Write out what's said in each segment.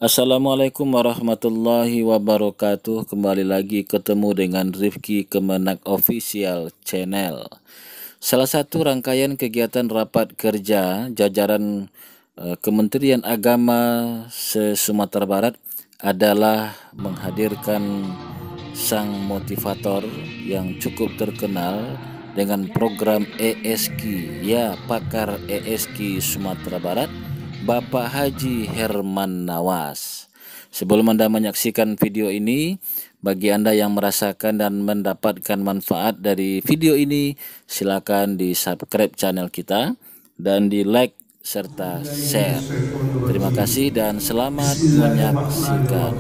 Assalamualaikum warahmatullahi wabarakatuh. Kembali lagi ketemu dengan Rifki Kemenak Official Channel. Salah satu rangkaian kegiatan rapat kerja jajaran Kementerian Agama se-Sumatera Barat adalah menghadirkan sang motivator yang cukup terkenal dengan program ESQ, ya, pakar ESQ Sumatera Barat, Bapak Haji Herman Nawas. Sebelum Anda menyaksikan video ini, bagi Anda yang merasakan dan mendapatkan manfaat dari video ini, silakan di subscribe channel kita dan di like serta share. Terima kasih dan selamat menyaksikan.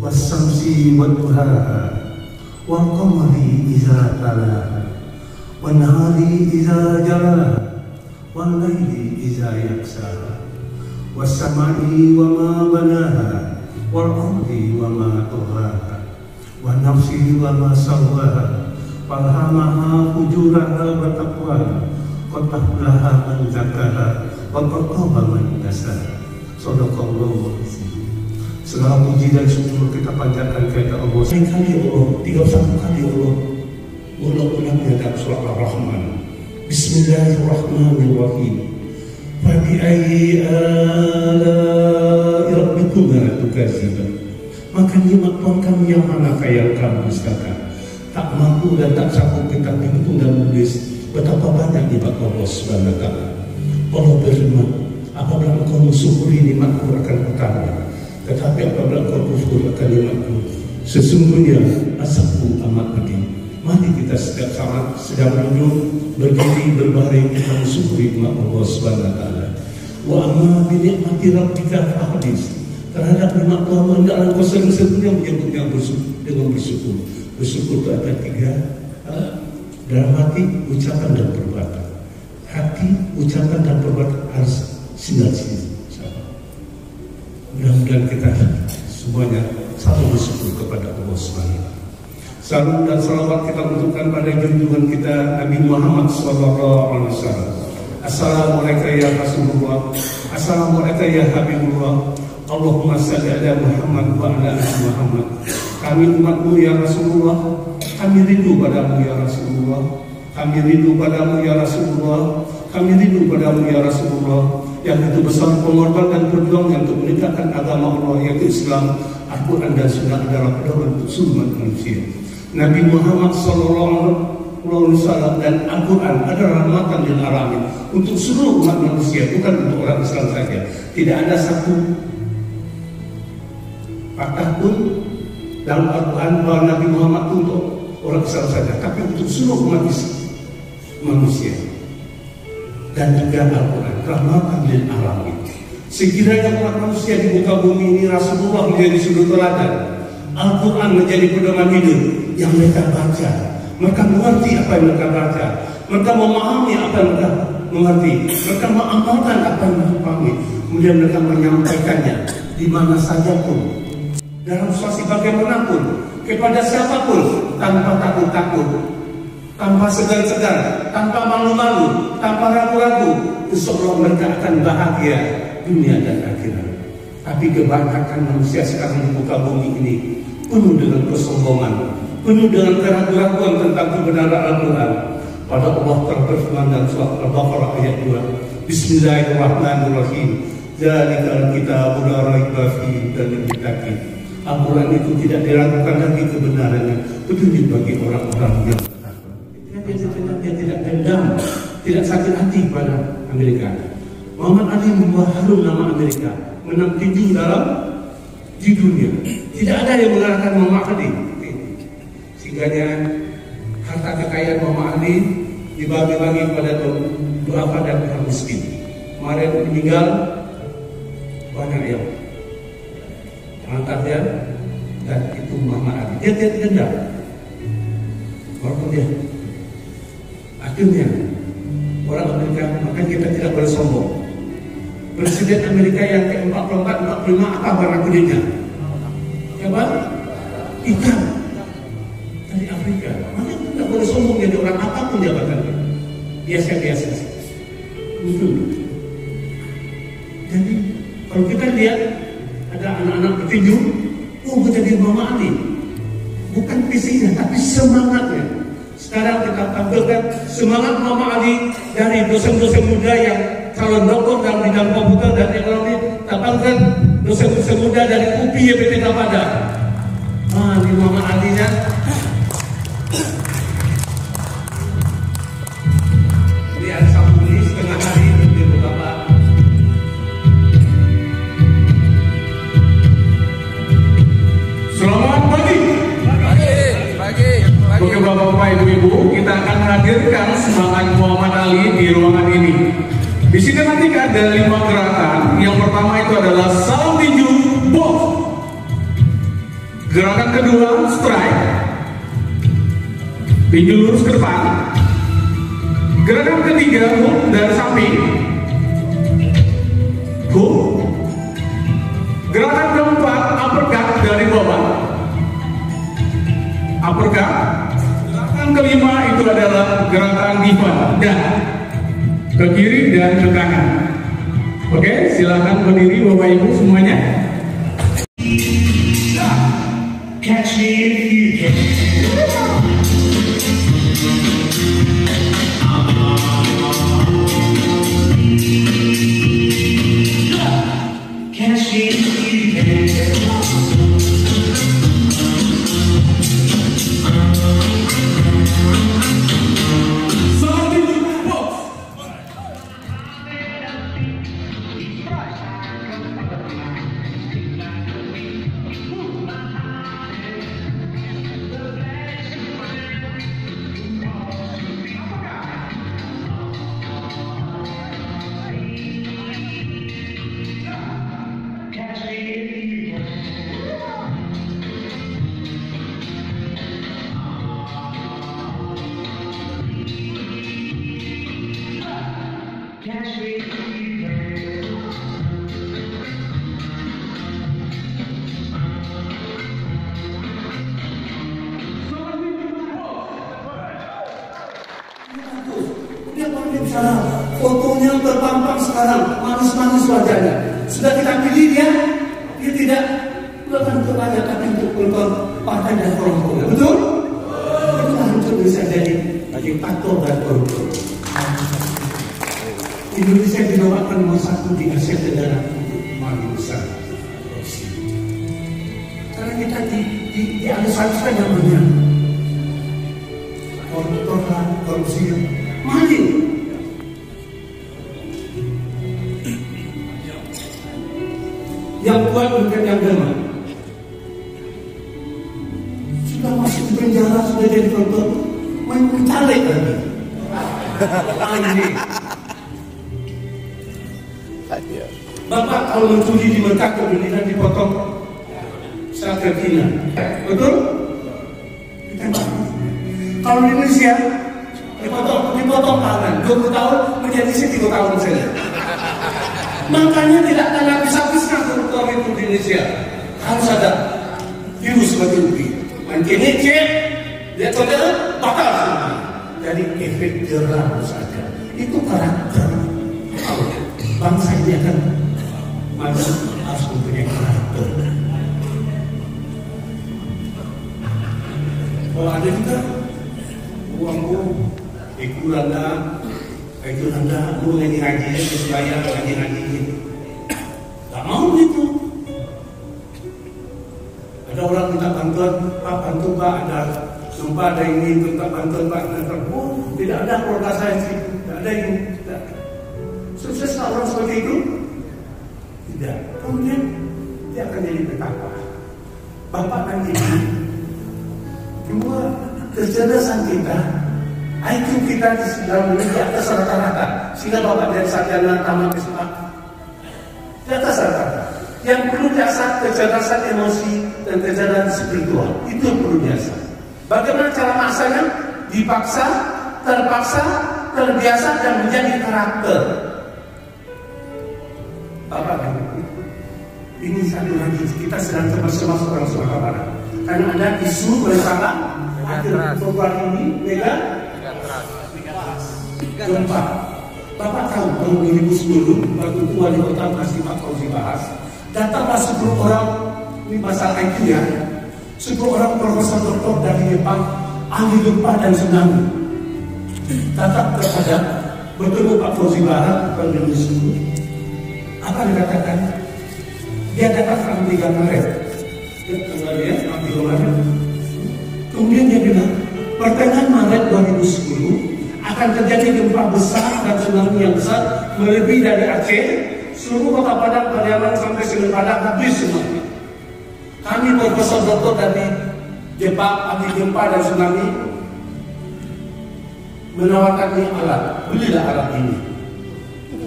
Wassamsi wadduhaha wal qamari idza talaha wan nahari idza jalaha wal laili idza yaksaha was samai wa ma banaha wal ardi wa ma tuhaha wan nafsi wa ma sawaha falhamaha fujuraha wa taqwaha qad aflaha man zakkaha wa qad khaba man dassaha. Shadaqallahu azim. Segala puji dan syukur kita panjatkan kepada Allah. Sekali Allah, 31 kali Allah. Mula-mula dalam surah Ar-Rahman. Bismillahirrahmanirrahim. Fabi'ayyi ala'i rabbikuma tukadziban. Maka nikmat Tuhan kami yang manakah yang kamu dustakan? Tak mampu dan tak sanggup kita hitung dan menulis betapa banyak nikmat Allah Subhanahu wa taala. Allah berfirman, apabila engkau mensyukuri nikmatku akan kutambah, tetapi apabila engkau kufur akan nikmatku, sesungguhnya azabku amat pedih. Mari kita setiap saat sedang duduk, berdiri, berbaring, kita mensyukuri nikmat Allah Subhanahu wa taala. Wa amma bi ni'mati rabbika fahdits. Terhadap nikmat Tuhan hendaklah engkau sering-seringnya menyebutnya dengan bersyukur. Bersyukur itu ada 3, dalam hati, ucapan dan perbuatan. Hati, ucapan dan perbuatan harus sinergi. Mudah-mudahan kita semuanya selalu bersyukur kepada Allah Subhanahu. Salam dan salawat kita untukkan pada junjungan kita Nabi Muhammad SAW. Assalamualaikum ya Rasulullah. Assalamualaikum ya Habibullah. Allahumma salli ala Muhammad wa ala ali Muhammad. Kami umatmu ya Rasulullah. Kami rindu padamu ya Rasulullah. Kami rindu padamu ya Rasulullah. Kami rindu padamu ya Rasulullah. Yang itu besar pengorbanan dan perjuangan untuk menegakkan agama Allah, yaitu Islam, Al-Quran dan Sunnah adalah pedoman untuk seluruh manusia. Nabi Muhammad SAW dan Al-Quran adalah rahmatan lil alamin untuk seluruh umat manusia, bukan untuk orang Islam saja. Tidak ada satu patah pun dalam Al-Quran bahwa Nabi Muhammad untuk orang Islam saja, tapi untuk seluruh umat manusia. Dan juga Al-Quran rahmatan lil alamin. Sekiranya umat manusia di muka bumi ini Rasulullah menjadi sudut teladan, Al-Quran menjadi pedoman hidup yang mereka baca, mereka mengerti apa yang mereka baca, mereka memahami apa yang mereka mengerti, mereka mengamalkan apa yang mereka pahami, kemudian mereka menyampaikannya di mana saja pun, dalam situasi bagaimanapun, kepada siapapun, tanpa takut-takut, tanpa segan-segan, tanpa malu-malu, tanpa ragu-ragu. Insyaallah mereka akan bahagia dunia dan akhirat. Tapi kebanyakan manusia sekarang di muka bumi ini penuh dengan kesombongan, penuh dengan keraguan tentang kebenaran Al-Quran. Pada Allah telah berfirman dalam surat Al-Baqarah ayat 2, Bismillahirrahmanirrahim. Dzalikal kitabu la raiba fihi hudan lil muttaqin. Al-Quran itu tidak diragukan lagi kebenarannya, petunjuk bagi orang-orang yang dia tidak dendam, tidak sakit hati pada Amerika. Muhammad Ali membawa harum nama Amerika, menang tinju di dunia. Tidak ada yang mengalahkan Muhammad Ali. Sehingga harta kekayaan Muhammad Ali dibagi-bagi kepada duafa dan orang miskin. Kemarin meninggal banyak yang angkatnya, dan itu Muhammad Ali. Dia tidak dendam, walaupun dia akhirnya orang Amerika, maka kita tidak boleh sombong. Presiden Amerika yang ke-44, 45 apa warna kulitnya? Apa? Ikan dari Afrika. Maka kita tidak boleh sombong jadi orang apapun jabatannya. Biasa-biasa. Betul. Jadi kalau kita lihat ada bukan visinya, tapi semangatnya. Sekarang kita tampilkan semangat Muhammad Ali dari dosen-dosen muda yang calon doktor dalam bidang komputer dan ekonomi. Tampilkan dosen-dosen muda dari UPI YPT Tapada. Ini Muhammad Ali-nya. Ini ada sambung ini setengah hari di beberapa. Selamat pagi. Pagi. Oke Bapak-Bapak, Ibu-Ibu, kita akan menghadirkan semangat Muhammad Ali di ruangan ini. Di sini nanti ada 5 gerakan. Yang pertama itu adalah salam tinju box. Gerakan kedua strike, tinju lurus ke depan. Gerakan ketiga hook dari samping, hook. Gerakan keempat uppercut dari bawah, uppercut. Gerakan kelima itu adalah gerakan diva dan ke kiri dan ke kanan. Oke, silakan berdiri Bapak Ibu semuanya. Catch me if you can. Catch me if you can. Fotonya terpampang sekarang, manis-manis wajahnya. Sudah kita pilih dia tidak bukan untuk rakyat tapi untuk penonton partai dan koruptor. Betul? Itulah untuk bisa jadi diktator dan koruptor. Indonesia dinobatkan nomor 1 di Asia Tenggara untuk paling besar korupsi. Karena kita dialih-alihkan yang benar. Koruptor lah, korupsi maling. Yang kuat bukan yang lemah. Sudah masuk di penjara, sudah jadi koruptor, main mencalek lagi. Anjing. Bapak kalau mencuri di Mekah kemudian dipotong sakit-sakitnya, betul? Kalau di Indonesia dipotong tangan 20 tahun menjadi 3 tahun saja. Makanya tidak akan habis-habiskan koruptor itu di Indonesia. Harus ada virus seperti ini. Makin cek, dia kerja bakal semua. Jadi efek jerah saja. Itu karakter. Bangsa ini akan maju harus mempunyai karakter. Kalau ada juga uangmu ikut anda mau ngaji haji, bayar ngaji haji, tak mau gitu. Ada orang minta bantuan, Pak bantu Pak, ada sumpah ada ini minta bantuan Pak, tidak ada keluarga saya sih, tidak ada ini. Sukses orang seperti itu? Tidak. Kemudian dia akan jadi petaka. Bapak kan ini, dua kecerdasan kita. IQ kita di dalam ini di atas rata-rata, sehingga Bapak dari sarjana tamat SMA di atas rata-rata. Yang perlu biasa kecerdasan emosi dan kecerdasan spiritual, itu yang perlu biasa. Bagaimana cara maksanya? Dipaksa, terpaksa, terbiasa dan menjadi karakter. Bapak ini satu lagi kita sedang bersama orang Sumatera Barat karena ada isu bersama akhir Februari ini mega gempa. Bapak tahu tahun 2010 waktu itu wali kota masih Pak Fauzi bahas datanglah 10 orang, ini masalah IQ ya, 10 orang profesor doktor dari Jepang, ahli gempa dan tsunami, datang terhadap bertemu Pak Fauzi Barat, Pak Indonesia. Apa dikatakan? Dia datang tanggal 3 Maret. Kemudian dia bilang, pertengahan Maret 2010 akan terjadi gempa besar dan tsunami yang besar melebihi dari Aceh. Seluruh kota Padang, Pariaman sampai Semen Padang habis semua. Kami profesor doktor dari Jepang, ahli gempa dan tsunami, menawarkan ini alat, belilah alat ini.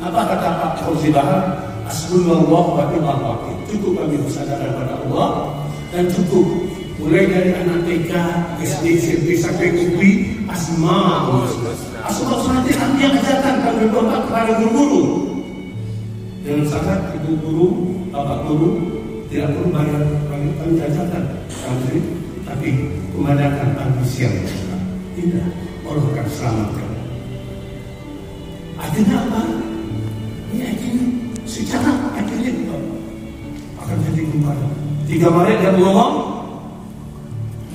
Apa kata Pak Fauzi Bahar? Hasbunallah wa ni'mal wakil. Cukup kami bersandar kepada Allah dan cukup mulai dari anak TK, SD, SMP sampai UI, asma nanti kami yang ajarkan, kami bawa kepada guru-guru. Dengan syarat ibu guru, bapak guru tidak perlu bayar, kami ajarkan santri, tapi mengadakan pagi siang. Tidak, Allah akan selamatkan. Artinya apa? Ini akhirnya secara akhirnya akan jadi gempa. 3 Maret dia ngomong,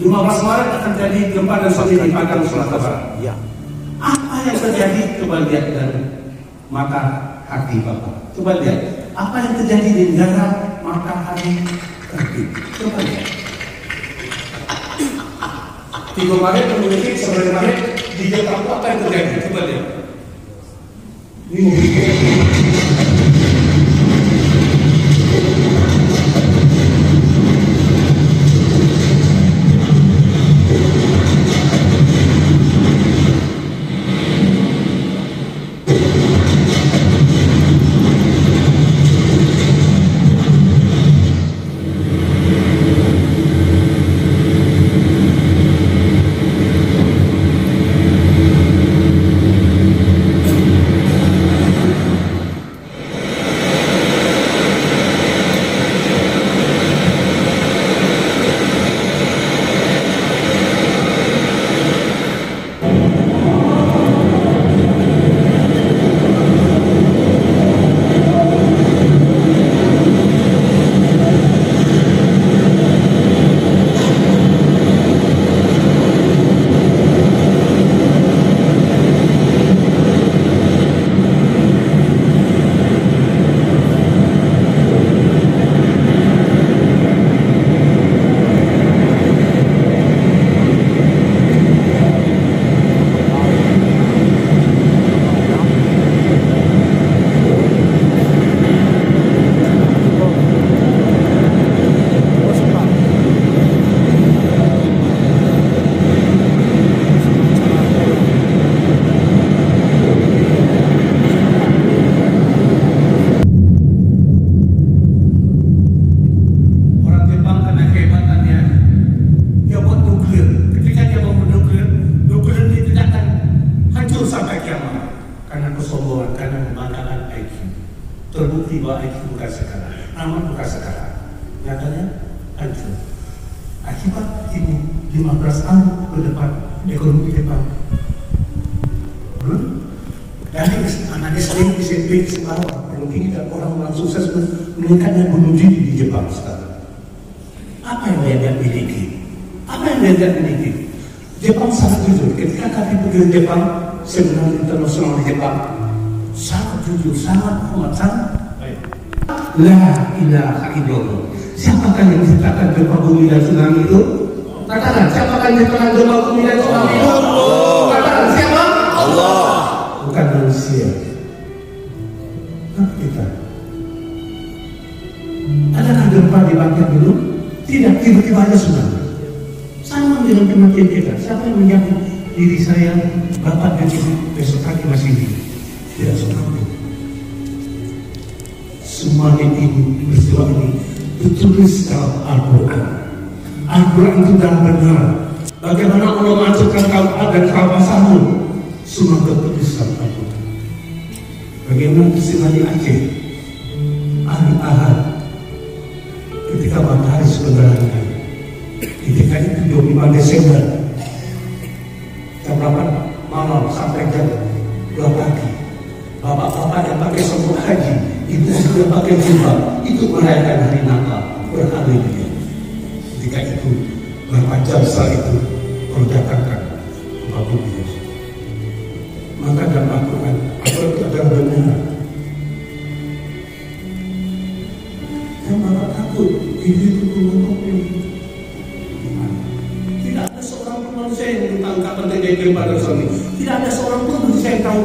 15 Maret akan jadi gempa dan tsunami di Padang, Sumatera Barat. Ya. Apa yang terjadi? Coba lihat dari mata hati Bapak. Coba lihat apa yang terjadi di negara mata hati hati. Coba lihat. 3 Maret memiliki 9 Maret di Jakarta, apa yang terjadi? Coba lihat. Ini terbukti bahwa itu bukan sekarang, aman bukan sekarang. Nyatanya hancur. Akibat ini 15 tahun ke depan ekonomi Jepang. Dari anak SD, SMP, sekarang mungkin kita orang sukses meningkatnya bunuh diri di Jepang sekarang. Apa yang dia miliki? Apa yang dia miliki? Jepang sangat jujur. Ketika kami pergi ke Jepang, seminar internasional di Jepang, sangat jujur, sangat amat, sangat baik. La ilaha illallah. Siapakah yang menciptakan gempa bumi dan tsunami itu? Katakan, siapakah yang menciptakan gempa bumi dan tsunami itu? Katakan, siapa? Allah. Bukan manusia. Nah, kita. Adakah gempa di bangkit dulu? Tidak, tiba-tiba aja tsunami. Sama dengan kematian kita. Siapa yang menyambut diri saya, bapak dan ibu besok pagi masih hidup? Tidak seperti itu. Semua ini peristiwa ini ditulis dalam Al-Quran. Al-Quran itu dah benar. Bagaimana Allah menghancurkan kaum Ad dan kaum Samud, semua tertulis dalam Al-Quran. Bagaimana peristiwa di Aceh, hari Ahad, ketika matahari sebenarnya, ketika itu 25 Desember, jam 8 malam sampai jam 2 pagi. Bapak-bapak yang pakai sabuk haji, ibu yang pakai jubah, itu merayakan hari Natal berhari dia. Ketika itu berapa jam setelah itu perjakakan Bapak Yesus. Maka dalam Al-Quran itu adalah benar. Yang malah takut ini itu mengopi. Tidak ada seorang pun manusia yang tahu kapan terjadi kepada suami. Tidak ada seorang pun manusia yang tahu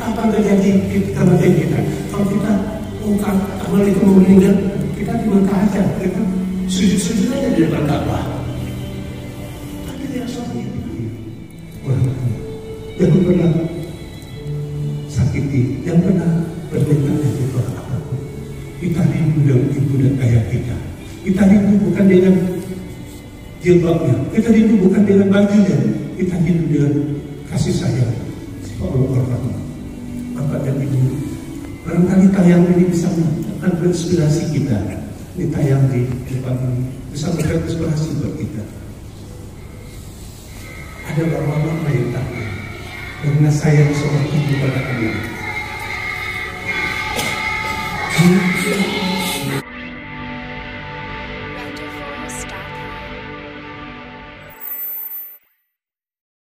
kapan terjadi kematian kita. Kalau kita ungkap kapan itu mau meninggal, kita di Mekah aja, kita sujud-sujud aja di depan Ka'bah. Tapi tidak seperti itu. Yang pernah sakiti, yang pernah berminta itu apapun. Kita rindu dengan ibu dan ayah kita. Kita rindu bukan dengan jilbabnya, kita rindu bukan dengan bajunya, kita rindu dengan kasih sayang Allah. Bapak dan Ibu, barangkali tayang ini bisa akan berinspirasi kita. Ini tayang di depan ini bisa berinspirasi buat kita. Ada bapak-bapak yang takut karena sayang seorang ibu pada anak.